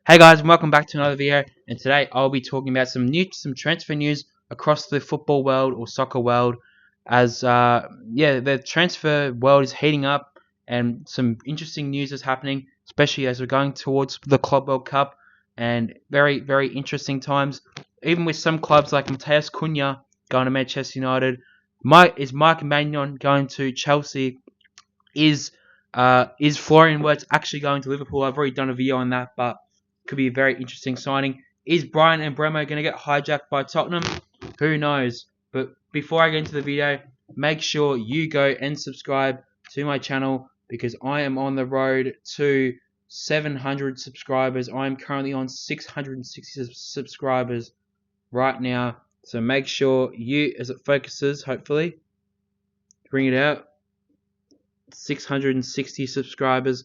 Hey guys, and welcome back to another video. And today I'll be talking about some transfer news across the football world or soccer world. As the transfer world is heating up, and some interesting news is happening, especially as we're going towards the Club World Cup, and very interesting times. Even with some clubs like Matheus Cunha going to Manchester United, Mike Maignan going to Chelsea. Is Florian Wirtz actually going to Liverpool? I've already done a video on that, but could be a very interesting signing. Is Bryan Mbeumo going to get hijacked by Tottenham? Who knows? But before I get into the video, make sure you go and subscribe to my channel because I am on the road to 700 subscribers. I am currently on 660 subscribers right now. So make sure you, as it focuses, hopefully, bring it out. 660 subscribers.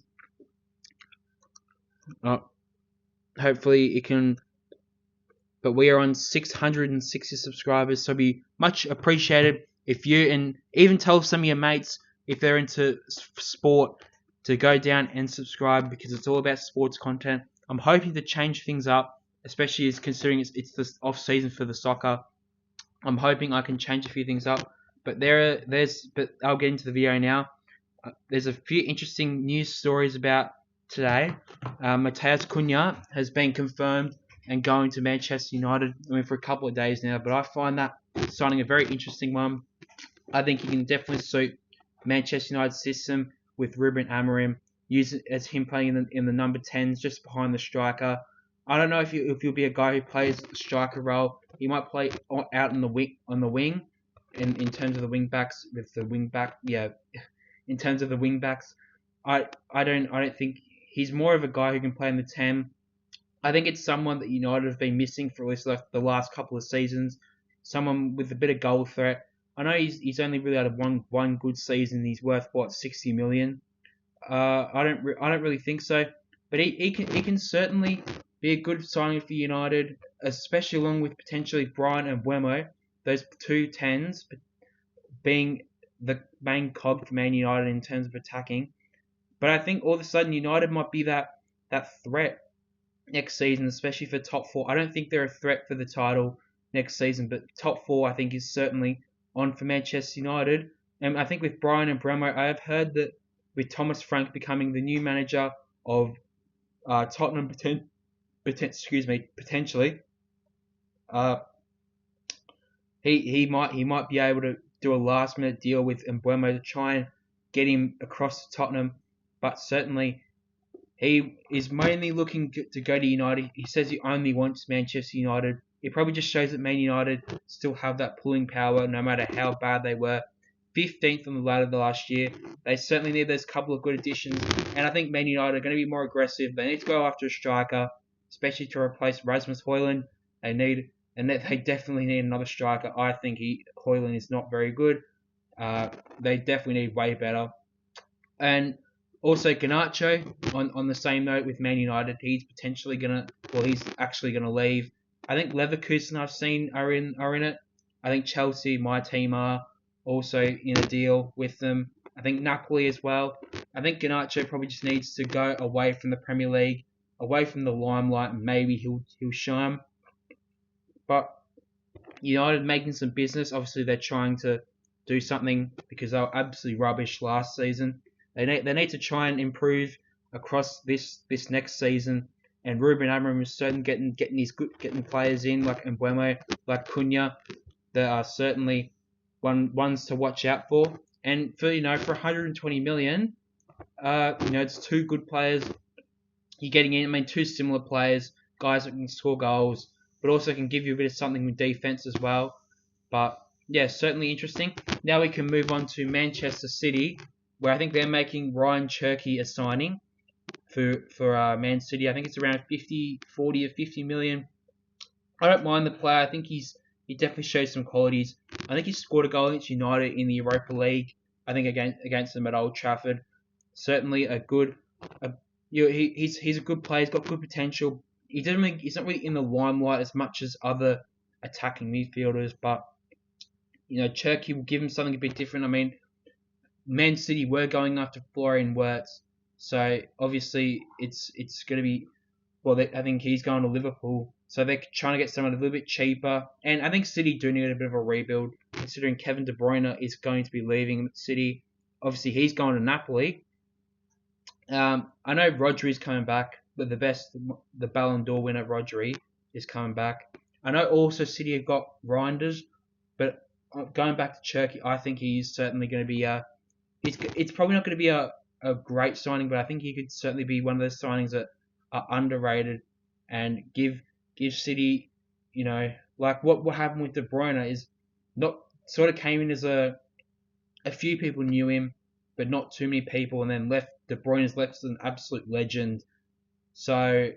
Hopefully it can, but we are on 660 subscribers, so be much appreciated if you, and even tell some of your mates if they're into sport, to go down and subscribe because it's all about sports content. I'm hoping to change things up, especially as considering it's the off season for the soccer. I'm hoping I can change a few things up, but but I'll get into the video now. There's a few interesting news stories about today. Matheus Cunha has been confirmed and going to Manchester United. For a couple of days now, but I find that signing a very interesting one. I think he can definitely suit Manchester United's system with Ruben Amorim. Use it as him playing in the number 10s, just behind the striker. I don't know if you'll be a guy who plays the striker role. He might play out on the wing, in terms of the wing backs with the wing back. Yeah, in terms of the wing backs, I don't think he's more of a guy who can play in the 10. I think it's someone that United have been missing for at least the last couple of seasons. Someone with a bit of goal threat. I know he's only really had one good season. He's worth what, 60 million. I don't really think so, but he can certainly be a good signing for United, especially along with potentially Bryan Mbeumo, those two tens being the main cog for Man United in terms of attacking. But I think all of a sudden United might be that threat next season, especially for top four. I don't think they're a threat for the title next season, but top four I think is certainly on for Manchester United. And I think with Bryan Mbeumo, I have heard that with Thomas Frank becoming the new manager of Tottenham, potentially, uh, he might be able to do a last minute deal with Mbeumo to try and get him across to Tottenham. But certainly he is mainly looking to go to United. He says he only wants Manchester United. It probably just shows that Man United still have that pulling power no matter how bad they were. 15th on the ladder the last year. They certainly need those couple of good additions. And I think Man United are going to be more aggressive. They need to go after a striker, especially to replace Rasmus Højlund. They definitely need another striker. I think Højlund is not very good. They definitely need way better. And also Garnacho, on the same note with Man United, he's actually gonna leave. I think Leverkusen I've seen are in it. I think Chelsea, my team, are also in a deal with them. I think Napoli as well. I think Garnacho probably just needs to go away from the Premier League, away from the limelight, and maybe he'll shine. But United making some business. Obviously, they're trying to do something because they were absolutely rubbish last season. They need to try and improve across this next season. And Ruben Amorim is certainly getting players in like Mbeumo, like Cunha, that are certainly ones to watch out for. And for 120 million, it's two good players you're getting in. I mean, two similar players, guys that can score goals, but also can give you a bit of something with defense as well. But yeah, certainly interesting. Now we can move on to Manchester City, where I think they're making Ryan Cherki a signing for Man City. I think it's around 40 or 50 million. I don't mind the player. I think he definitely shows some qualities. I think he scored a goal against United in the Europa League. I think against them at Old Trafford. Certainly he's a good player. He's got good potential. He's not really in the limelight as much as other attacking midfielders, but Cherki will give him something a bit different. I mean, Man City were going after Florian Wirtz, so obviously it's going to be Well, I think he's going to Liverpool, so they're trying to get someone a little bit cheaper. And I think City do need a bit of a rebuild, considering Kevin De Bruyne is going to be leaving City. Obviously, he's going to Napoli. I know Rodri's coming back, but the Ballon d'Or winner Rodri is coming back. I know also City have got Reinders, but going back to Turkey, I think he's certainly going to be it's probably not going to be a great signing, but I think he could certainly be one of those signings that are underrated and give City, like what happened with De Bruyne is not sort of came in as a few people knew him, but not too many people, and then left. De Bruyne's left as an absolute legend. So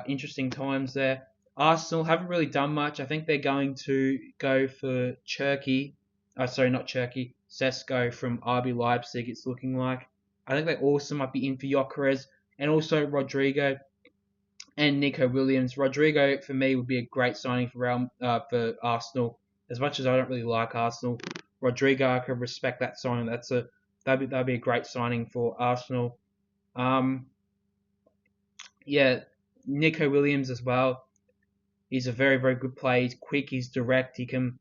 interesting times there. Arsenal haven't really done much. I think they're going to go for Cherki. Sorry, not Cherki. Sesko from RB Leipzig. It's looking like. I think they also might be in for Gyökeres and also Rodrigo and Nico Williams. Rodrigo for me would be a great signing for Arsenal. As much as I don't really like Arsenal, Rodrigo I can respect that signing. That'd be a great signing for Arsenal. Um, yeah, Nico Williams as well. He's a very, very good player. He's quick. He's direct. He can,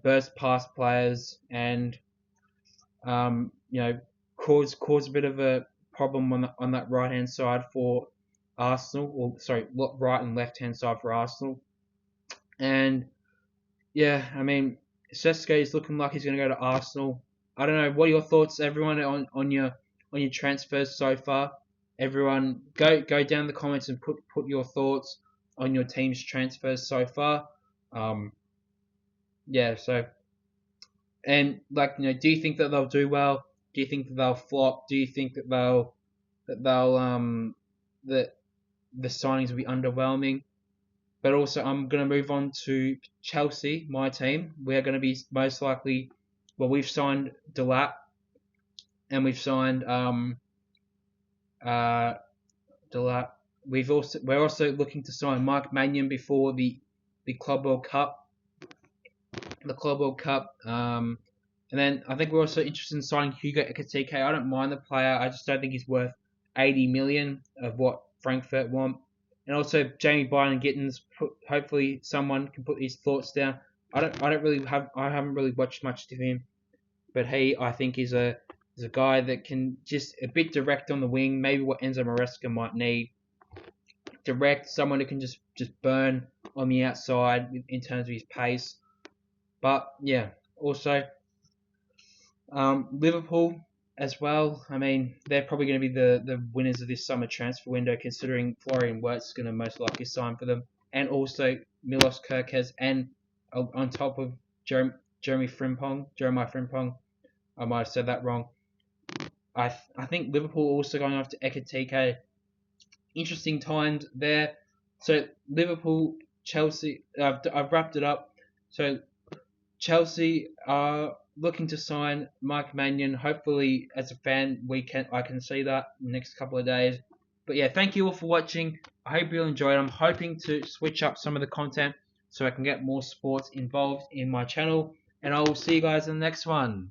burst past players and, cause a bit of a problem on that right hand side for Arsenal. Or sorry, right and left hand side for Arsenal. And yeah, I mean, Sesko is looking like he's going to go to Arsenal. I don't know. What are your thoughts, everyone, on your transfers so far? Everyone, go down in the comments and put your thoughts on your team's transfers so far. Yeah. So, and do you think that they'll do well? Do you think that they'll flop? Do you think that that the signings will be underwhelming? But also, I'm going to move on to Chelsea, my team. We're going to be most likely. Well, we've signed Delap, and we've signed Delap. We're also looking to sign Mike Maignan before the Club World Cup. The Club World Cup. And then I think we're also interested in signing Hugo Ekitike. I don't mind the player. I just don't think he's worth 80 million of what Frankfurt want. And also Jamie Byron Gittins. Hopefully someone can put his thoughts down. I haven't really watched much of him, but I think is a guy that can just a bit direct on the wing. Maybe what Enzo Maresca might need. Direct, someone who can just burn on the outside in terms of his pace. But yeah, also Liverpool as well. I mean, they're probably going to be the winners of this summer transfer window, considering Florian Wirtz is going to most likely sign for them, and also Milos Kerkez, and on top of Jeremiah Frimpong. I might have said that wrong. I think Liverpool also going after Ekitike. Interesting times there. So Liverpool, Chelsea. I've wrapped it up. So Chelsea are looking to sign Mike Maignan. Hopefully, as a fan, I can see that in the next couple of days. But yeah, thank you all for watching. I hope you enjoyed. I'm hoping to switch up some of the content so I can get more sports involved in my channel. And I will see you guys in the next one.